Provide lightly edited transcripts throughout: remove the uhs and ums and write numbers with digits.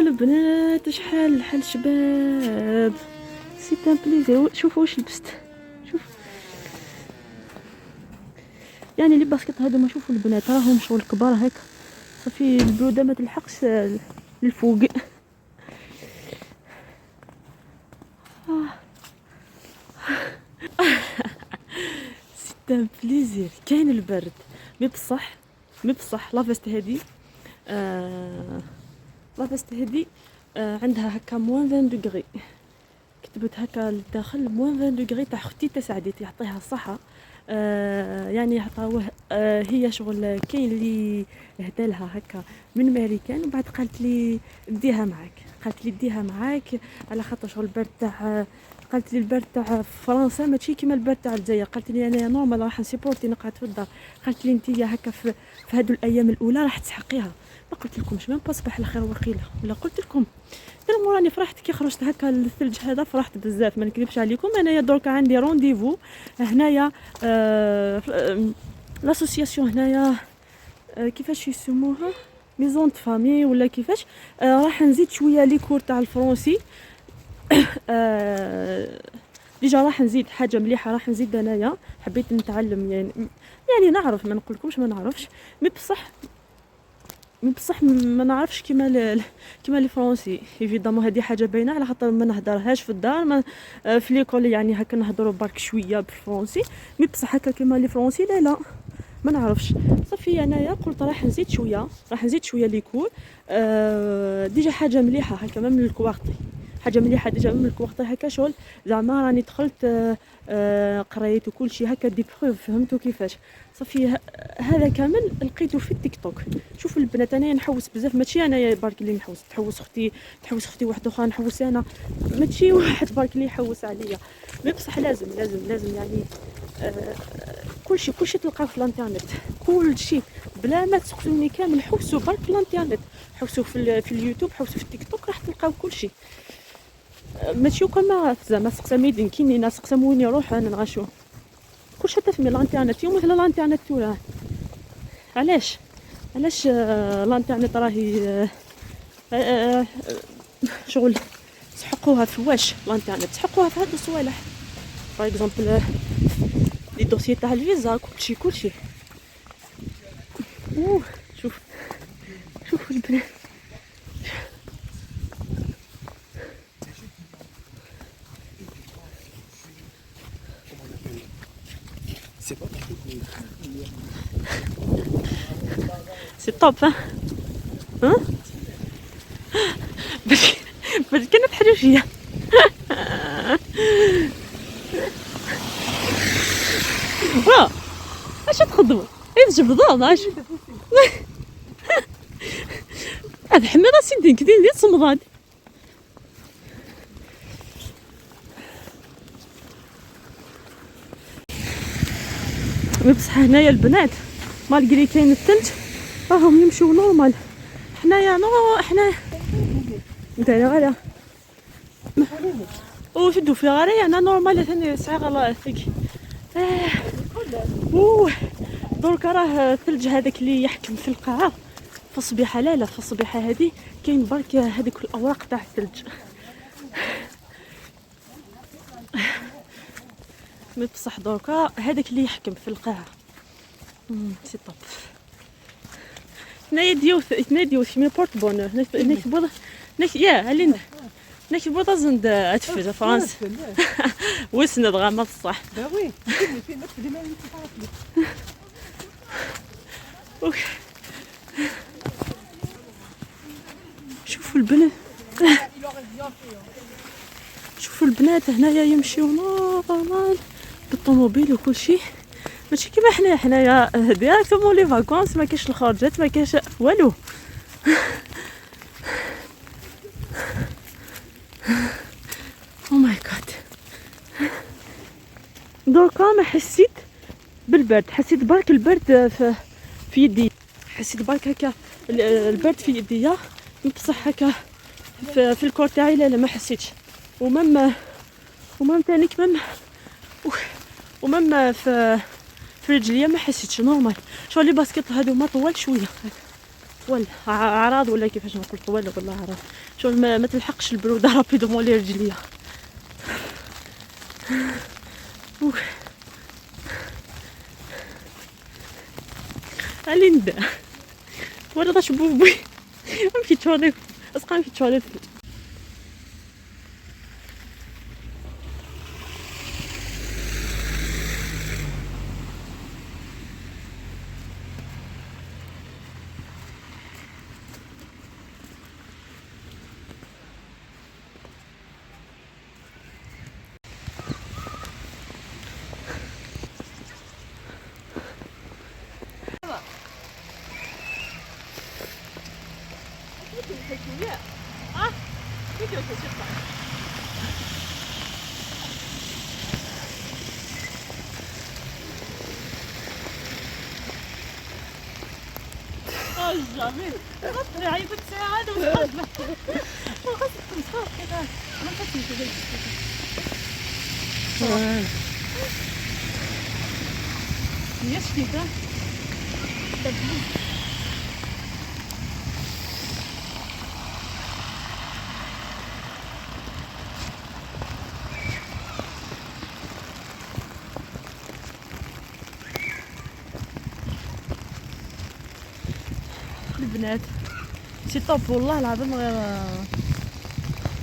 البنات شحال شباب، سي ان بليزير. شوفوا واش لبست، شوف يعني لي باسكت هادو. ما شوفوا البنات راهم شغل كبار هكا، صافي البروده ما تلحقش للفوق. سي ان بليزير. كاين البرد مي بصح لافيست هادي لافيست هادي عندها هكا موان 20 دوغري، كتبت هكا للداخل موان 20 دوغري تاع اختي تسعدي يعطيها الصحه. يعني عطاوه هي شغل كاين اللي هدالها هكا من ماريكان، وبعد قالت لي ديها معاك على خاطر شغل البرد تاع، قالت لي البرد تاع فرنسا ماشي كيما البرد تاع الجزائر. قالت لي انا نورمال راح نسيبورتي نقعد في الدار. قالت لي انت هكا في هادو الايام الاولى راح تسحقيها. ما قلت لكمش ميم با صباح الخير وقيله، ولا قلت لكم تالمو راني فرحت كي خرجت هكا الثلج هذا، فرحت بزاف ما نكذبش عليكم. انايا دركا عندي رونديفو هنايا لاسوسياسيون هنايا كيفاش يسموها، ميزون د فامي ولا كيفاش. راح نزيد شويه لي كور تاع الفرنسي. ديجا راح نزيد حاجه مليحه، راح نزيد انايا حبيت نتعلم يعني نعرف، ما نقولكمش ما نعرفش، مي بصح ما نعرفش كيما لي فرونسي. ايفيدامون هذه حاجه باينه على خاطر ما نهضرهاش في الدار، ما في ليكول يعني هكا نهضروا برك شويه بالفرنسي، مي بصح هكا كيما لي فرونسي لا ما نعرفش. صافي انايا قلت راح نزيد شويه لي كور. ديجا حاجه مليحه هكا من الكوارتي، حاجه مليحه ديجا من الكوارتي هكا شغل زعما راني دخلت قريت وكل شيء هكا دي بروف، فهمتوا كيفاش. صافي هذا كامل لقيته في التيك توك. شوفوا البنات انايا نحوس بزاف، ماشي انايا برك اللي نحوس، تحوس اختي واحده اخرى، نحوس انا، ماشي واحد برك اللي يحوس عليا. مي بصح لازم يعني كلشي تلقاو في الانترنت، كلشي بلا ما تسقسوني كامل. حوسوا برك في الانترنت، حوسوا في اليوتيوب، حوسوا في التيك توك، راح تلقاو كلشي. ماشي كما زعما سقسا ميدين كيني ناس سقسا وين يروح انا نغشو كلشي حتى في الانترنت. يوم مثل الانترنت توراه علاش الانترنت راهي شغل سحقوها في واش الانترنت، سحقوها في هاد الصوالح. باغ اكزومبل لي دوسيي تاع الفيزا، كلشي. شوف البنات، سي توب. ها باش كانت حروشيه. اش تخدموا يتجبدوا ماش هذا حميره سيدي كدين ديال صمداد. بصح هنايا البنات مالغري كاين الثلج راهم يمشيو نورمال. حنايا ندير غير وشدوا في غاري انا نورمال ثاني ساعه الله فيك. دركا راه الثلج هذاك اللي يحكم في القاعه في الصبيحه. لا في الصبيحه هذه كاين برك هذيك الاوراق تاع الثلج. مي بصح دركا هذاك اللي يحكم في القاعه. سي طوب. ناديو مي بورت بونور نكتبوا يا هلين نكتبوا دازند اتفز فرنسا وسند غامض صح. وي شوفوا البنات هنايا يمشيو نورمال بالطوموبيل وكل شيء، ماشي كيما حنايا ديريكتومون لي فاكونس، ما كاينش الخرجات ما كاينش والو. او ماي جاد. دركا ما حسيت بالبرد. حسيت برك البرد في يدي، حسيت برك هكا البرد في يديا، بصح هكا في الكور تاعي لا ما حسيتش. ومام ثاني كمان ومام في رجليا ما حسيتش نورمال. شغل لي باسكيت هادو ما طوال شويه ولا عراض ولا كيفاش نقول طوال ولا عراض. شغل ما تلحقش البروده رابيدومون لي رجليا. Linda, voilà dat je boubou. Un petit chouette, est-ce qu'on fait chouette? Ah, c'est que c'est ça. jamais. غصب عليك ساعة وغصب صار كذا. أنا فاتني كذا. ليش كذا؟ البنات سي طوب والله العظيم غير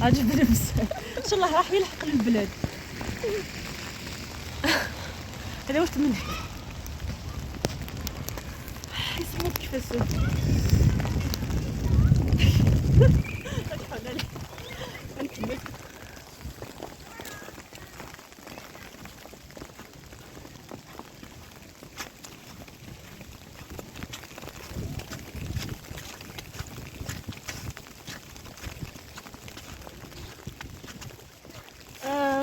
عجبني بزاف. ان شاء الله راح يلحق للبلاد. هذا واش تمنى يسموك كيفاش نكمل.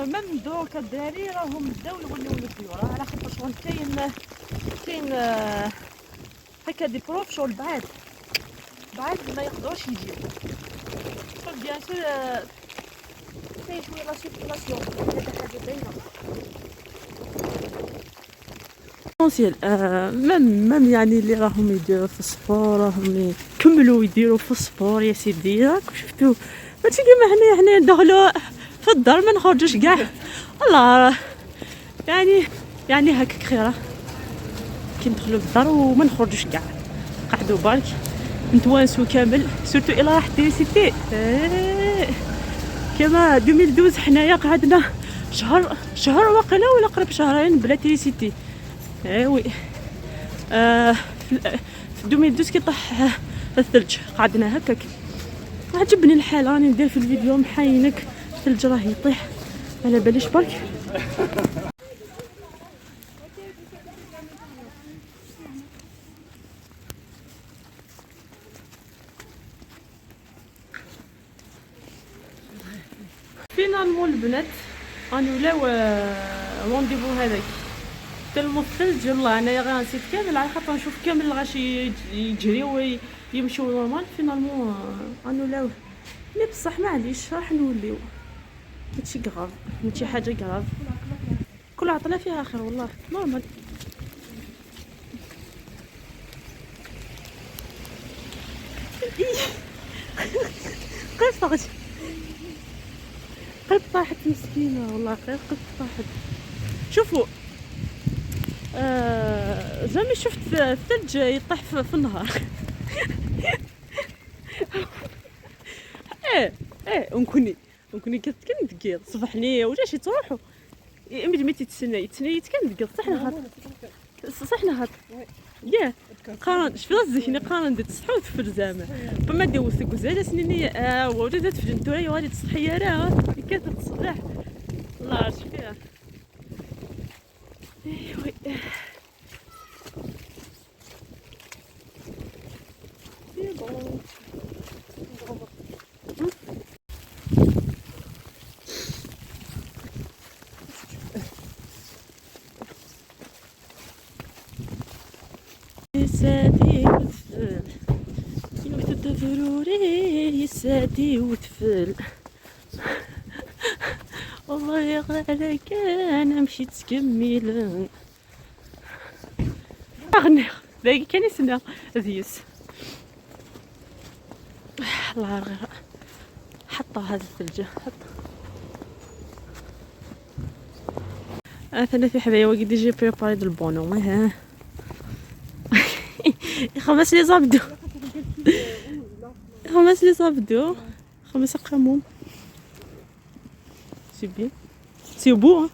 من دوك الدراري راهم بداو يوليو الطيور على خاطر شغل كاين هكا دي بروف شغل بعاد ما يقدروش يجيو. شغل بيان سور كاين شويه لا سيركيلاسيون هذا حاجه باينه. اسونسيال مام يعني اللي راهم يديروا في السبور راهم يكملوا يديروا في السبور يا سيدي. راكم شفتوا ماشي كيما حنا ندخلوا في الدار ما نخرجوش كاع. الله يعني هكاك خيره كي ندخلوا للدار وما نخرجوش كاع قعدوا برك نتوانسوا كامل. سورتو الى راح تيسيتي كما 2012 حنايا قعدنا شهر واقيلا ولا قرب شهرين بلا تيسيتي. وي في 2012 كي طاح الثلج قعدنا هكاك. عجبني الحال راني ندير في الفيديو محاينك الثلج راه يطيح على باليش برك. فينالمون البنات راني ولاو رونديفو هذاك تلمو الثلج. يلا انايا غير نسيت كامل على خاطر نشوف كامل غاشي يجريو ويمشيو نورمال. فينالمون راني ولاو مي بصح معليش راح نوليو ماشي غراف ماشي حاجه غراف. كل عطله فيها خير والله نورمال. قلب طاحت مسكينه والله غير قلب طاحت. شوفوا جامي شفت الثلج يطيح في النهار. ونكوني كنت دقيق صبحني وجاش تروحوا امي متي تسنى كان دقيق صحنا هات يا قارن شفت زيني قارن ديت صحوت في الزامه فما دوزت كوزاله سنيني وجدت في جنتوري وادي تصحيه راه كانت الصباح الله يشفيها. ايوه يساتي وتفل يوث تفروري يساتي وتفل والله يا غالك انا مشيت تكمل اغني باقي كان يسنى ذيس الله غير حطها هذا الثلج ثلاثة حبايب وقد يجي بريباري دو البونو ما ها خمس لي زابدو خمس لي زابدو خمس قموم سي بيان سي بو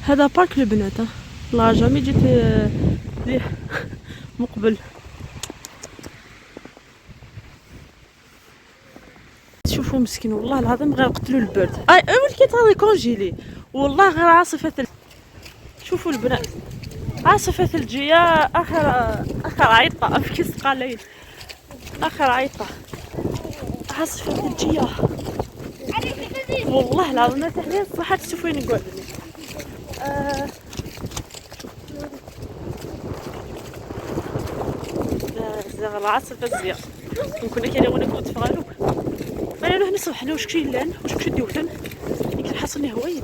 هذا بارك البنات لا جامي جيت ليه مقبل شوفوا مسكين والله العظيم غير قتلوا البرد اول كي تاضي كونجيلي والله غير عاصفه شوفوا البنات عاصفه ثلجيه اخر عيطه في كيس قليل اخر عيطه عاصفه ثلجيه والله العظيم تحليل الصحه تشوفوا وين نقعد زغ العاصفه الزيا كنا كاين كنت فغالو انا نروح نصبح له واش كشي لان واش كشي ديوثن يمكن حصلني هوايه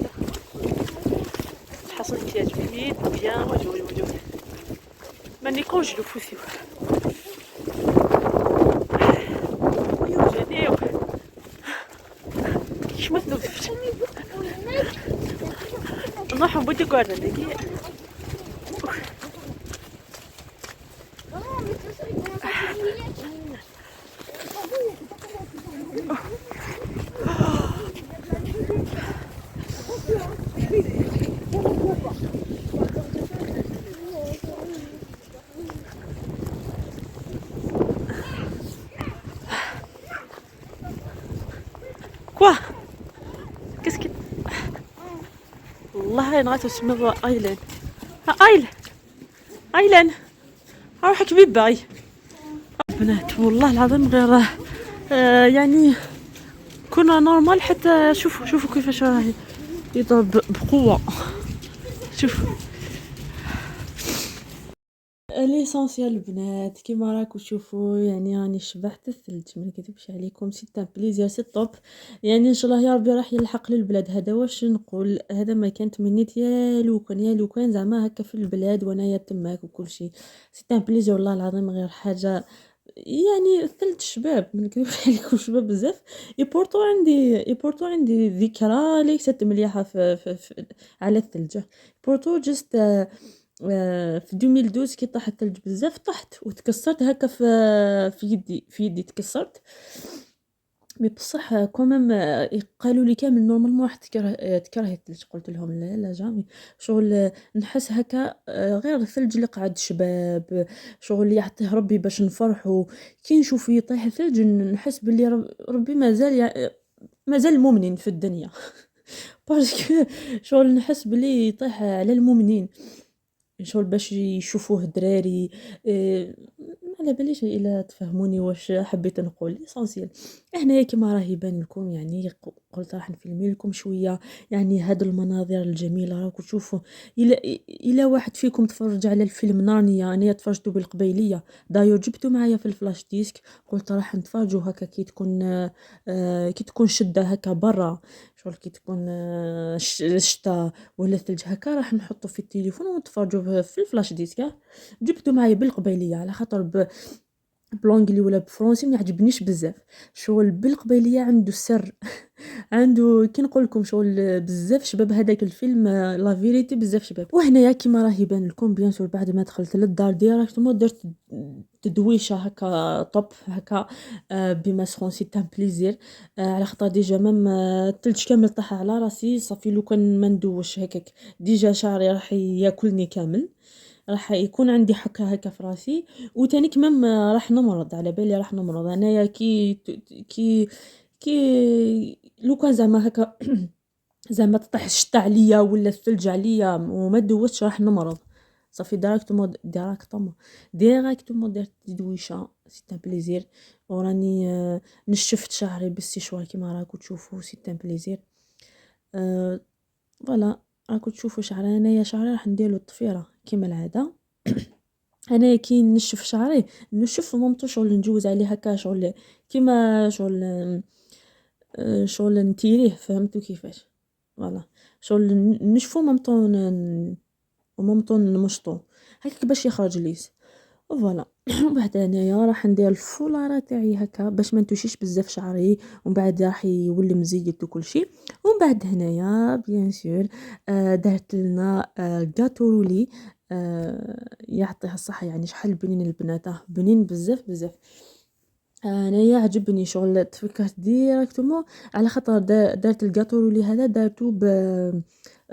حصل تعجبني بيان وجوي ماني كونجلو فوسيو ويو جديو كيش مثلو نروح بودي قاعدة لكي كوا كسكت والله نغيت اسمه ايلان ايلان اروحك بيباي بنات والله العظيم غير يعني كنا نورمال حتى شوفوا كيفاش راه يضرب بقوه شوفوا ليسونسيال البنات كيما راكم تشوفوا يعني راني شبحت الثلج ما نكذبش عليكم سي تان بليزير سي توب يعني ان شاء الله يا ربي راح يلحق للبلاد هذا واش نقول هذا ما كانت منيت يا لو كان زعما هكا في البلاد وانايا تماك وكل شيء سي تان بليزير والله العظيم غير حاجه يعني الثلج شباب ما نكذبش عليكم شباب بزاف يبورتو عندي ذكرى ليست مليحه في على الثلج بورتو جست في 2012 كي طاح الثلج بزاف طحت وتكسرت هكا في يدي تكسرت مي بصح كومام قالوا لي كامل نورمالمون راح تكره الثلج قلت لهم لا جامي شغل نحس هكا غير الثلج اللي قعد شباب شغل اللي يعطيه ربي باش نفرحوا كي نشوف يطيح الثلج نحس باللي ربي مازال مؤمن في الدنيا باسكو شغل نحس باللي يطيح على المؤمنين شغل باش يشوفوه الدراري على باليش الا تفهموني واش حبيت نقول ليسونسيال هنايا كيما راه يبان لكم يعني قلت راح نفيلمي لكم شويه يعني هاد المناظر الجميله راكم تشوفوا الى واحد فيكم تفرج على الفيلم نارنيا انا تفرجت بالقبيليه دايو جبتو معايا في الفلاش ديسك قلت راح نتفرجوا هكا كي تكون شده هكا برا شغل كي تكون الشتاء ولا الثلج هكا راح نحطه في التليفون ونتفرجوا في الفلاش ديسك جبته معايا بالقبيليه على خاطر بلونجلي ولا بفرنسي ما يعجبنيش بزاف شغل بالقبيليه عنده سر عنده كي نقول لكم شغل بزاف شباب هذاك الفيلم لا فيريتي بزاف شباب وهنايا كيما راه يبان لكم بيان سور بعد ما دخلت للدار ديراكتومون درت تدويشه هكا طب هكا بما سي تان بليزير على خاطر ديجا مام الثلج كامل طاح على راسي صافي لو كان ما ندوش هكاك ديجا شعري راح ياكلني كامل راح يكون عندي حكة هكا في راسي، وتاني كمان راح نمرض، على بالي راح نمرض انايا كي لو كان زعما هكا زعما تطيح الشتا عليا ولا الثلج عليا وما دوزتش راح نمرض. صافي ديراكتومون درت دويشه سي ان بليزير، وراني نشفت شعري بالسيشوار كيما راكو تشوفوا سي ان بليزير. فوالا راكو تشوفوا شعري، انايا شعري راح نديرلو الطفيره كيما العاده. انا كي نشف شعري نشف ومامتو شغل نجوز عليه هكا شغل كيما شغل نتيريه، فهمتوا كيفاش؟ فوالا شغل نشفو ومامتو نمشطو هكاك باش يخرج ليس. فوالا ومن بعد انايا راح ندير الفولاره تاعي هكا باش ما نتوشيش بزاف شعري، ومن بعد راح يولي مزيت وكل شيء. ومن بعد هنايا بيان سور درت لنا غاتو رولي، يعطيها الصحه، يعني شحال بنين البنات، بنين بزاف بزاف. انايا عجبني شغل تفكرت ديريكتومون على خاطر دارت الغاتورولي هذا دارتو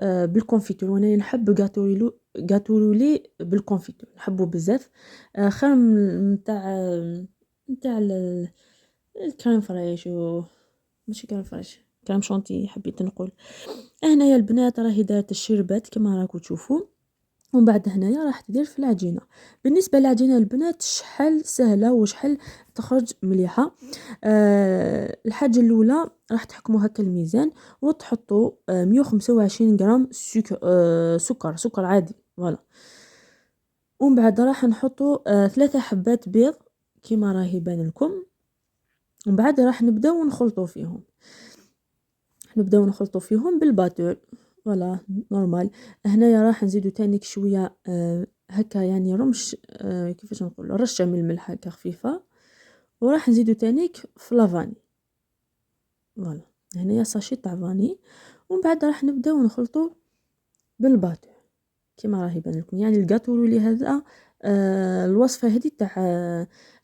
بالكونفيتور، وانا نحب غاتورولي بالكونفيتور نحبه بزاف، خير نتاع الكريم فريش ماشي كريم فريش، كريم شونتي حبيت نقول. هنايا البنات راهي دارت الشربات كما راكو تشوفوا، ومن بعد هنايا راح تدير في العجينه. بالنسبه للعجينه البنات شحال سهله وشحال تخرج مليحه. الحاجه الاولى راح تحكموا هكا الميزان وتحطوا 125 غرام سكر عادي، فوالا. ومن بعد راح نحطوا 3 حبات بيض كيما راهي بان لكم. ومن بعد راح نبداو نخلطوا فيهم بالباتور، فوالا نورمال. هنايا راح نزيدو تانيك شويه هكا يعني رمش كيفاش نقول رشه من الملح هكا خفيفه، وراح نزيدو تانيك في لافاني، فوالا هنايا ساشي تاع فاني. ومن بعد راح نبداو نخلطو بالباتور كيما راهي بان لكم. يعني الغاتو اللي هذا الوصفه هذه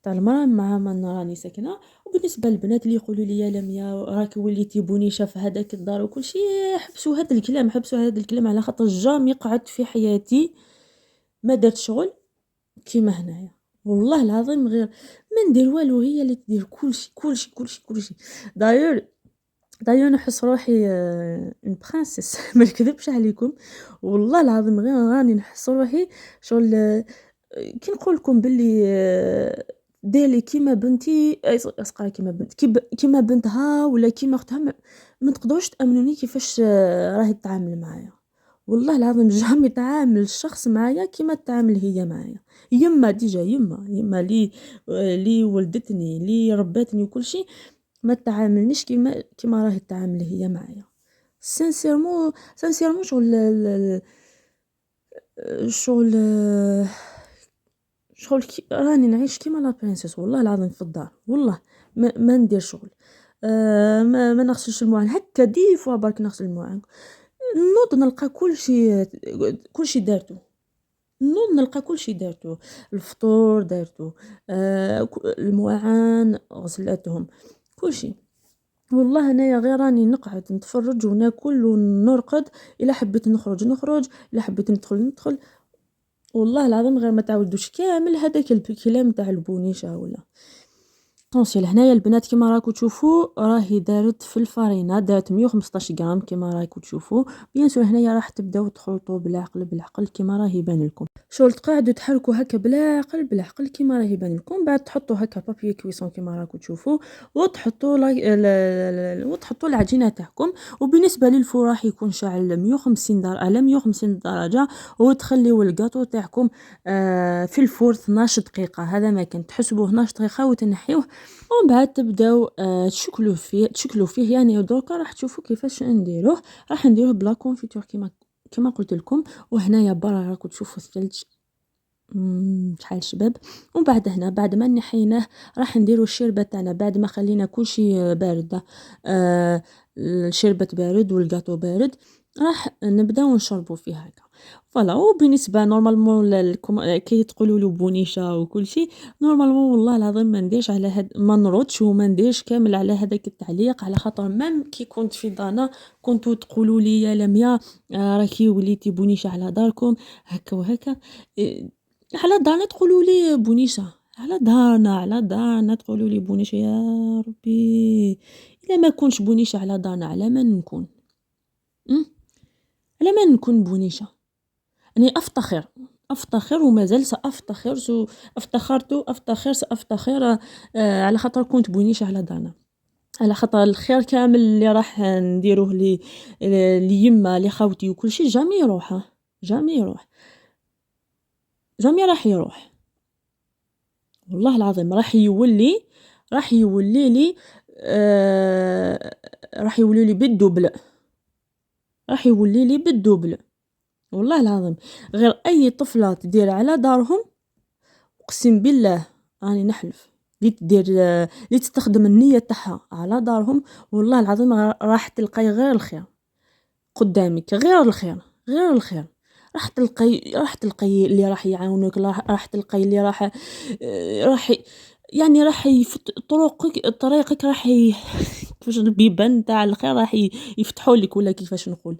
تاع المراه مع من راني ساكنه. وبالنسبه للبنات اللي يقولوا لي يا لميا راكي وليتي بونيشه في هذاك الدار وكل شيء، حبسوا هذا الكلام على خاطر جامي قعدت في حياتي ما درت شغل كيما هنايا، والله العظيم غير ما ندير والو، هي اللي تدير كل شيء. داير نحس روحي ان برانسيس ما نكذبش عليكم، والله العظيم غير راني نحس روحي شغل كي نقول لكم باللي ديرلي كيما بنتي اسقرا كيما بنت كيما بنتها ولا كيما اختها، ما تقدروش تامنوني كيفاش راهي تتعامل معايا. والله العظيم جامي تعامل الشخص معايا كيما تعامل هي معايا. يما ديجا يما لي ولدتني لي رباتني وكل شيء، ما تعاملنيش كيما راهي تعامل هي معايا. سانسيرمون شغل راني نعيش كيما لا برنسيس، والله العظيم في الدار والله ما ندير شغل. ما نغسلش المواعن هكا دي فوا برك نغسل المواعن، نوض نلقى كل شيء دارته، الفطور دارته، المواعن غسلتهم كل شيء. والله انايا غير راني نقعد نتفرج وناكل ونرقد، الا حبيت نخرج، الا حبيت ندخل. والله العظيم غير ما تعودوش كامل هذاك الكلام تاع البونيشه ولا طونسيل. هنايا البنات كيما راكو تشوفوا راهي دارت في الفارينه، دارت 115 غرام كيما راكو تشوفوا. بيان سور هنايا راح تبداو تخلطوا بالعقل كيما راهي بان لكم، شغل تقعدوا تحركوا هكا بالعقل كيما راهي بان لكم. بعد تحطوا هكا بابي كويسون كيما راكو تشوفوا، وتحطوا العجينه تاعكم. وبالنسبه للفور راح يكون شاعل 150 درجه على 150 درجه، وتخليوا الكاطو تاعكم في الفور 12 دقيقه. هذا ما كان تحسبوه 12 دقيقه وتنحيوه، ومن بعد تبداو تشكلوا فيه. يعني دوكا راح تشوفوا كيفاش نديروه. راح نديروه بلا كونفيتور كما قلت لكم. وهنايا برا راكم تشوفوا الثلج شحال شباب. ومن بعد هنا بعد ما نحيناه راح نديروا الشربة تاعنا بعد ما خلينا كل شيء بارد. الشربة بارد والغاتو بارد. راح نبداو نشربوا فيه هكا فوالا. وبالنسبه نورمالمون كي تقولوا له بونيشه وكل شيء، نورمالمون والله العظيم ما نديرش على ما نردش وما نديرش كامل على هذاك التعليق، على خاطر ميم كي كنت في دارنا كنتو تقولوا لي يا لميا راكي وليتي بونيشه على داركم هكا وهكا. على دارنا تقولوا لي بونيشه، على دارنا على دارنا تقولوا لي بونيشه، يا ربي الا ما كنتش بونيشه على دارنا على من نكون؟ على ما نكون بونيشة. أنا أفتخر وما زال سأفتخر، أفتخر سأفتخر على خاطر كنت بونيشة على دارنا، على خاطر الخير كامل اللي راح نديروه ليما لخوتي وكل شيء جامي يروح، جامي يروح، جامي راح يروح والله العظيم. راح يولي لي راح يولي لي بالدوبل، راح يولي لي بالدوبل والله العظيم. غير أي طفلة تدير على دارهم أقسم بالله راني نحلف اللي تدير اللي تستخدم النية تاعها على دارهم والله العظيم راح تلقاي غير الخير قدامك، غير الخير غير الخير. راح تلقاي اللي راح يعاونوك، راح تلقاي اللي راح يعني راح طريقك راح كيفاش البيبان تاع الخير راح يفتحوا لك، ولا كيفاش نقول.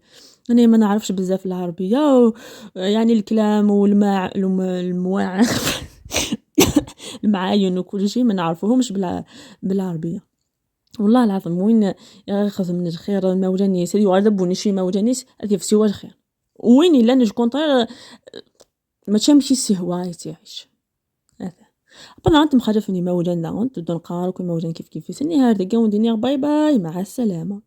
انا ما نعرفش بزاف العربيه يعني الكلام المواع المعاين وكل شيء ما نعرفوهمش بالعربيه والله العظيم. وين ياخذ من الخير الموجانيس اللي يعذبوني شي موجانيس هذه في سوى الخير، وين الا نج كونطير ما تمشي السهواي تعيش هذا. طبعا انت مخرجني موجان لا انت دون قارك موجان كيف سني هذا قاون دنيا. باي باي مع السلامه.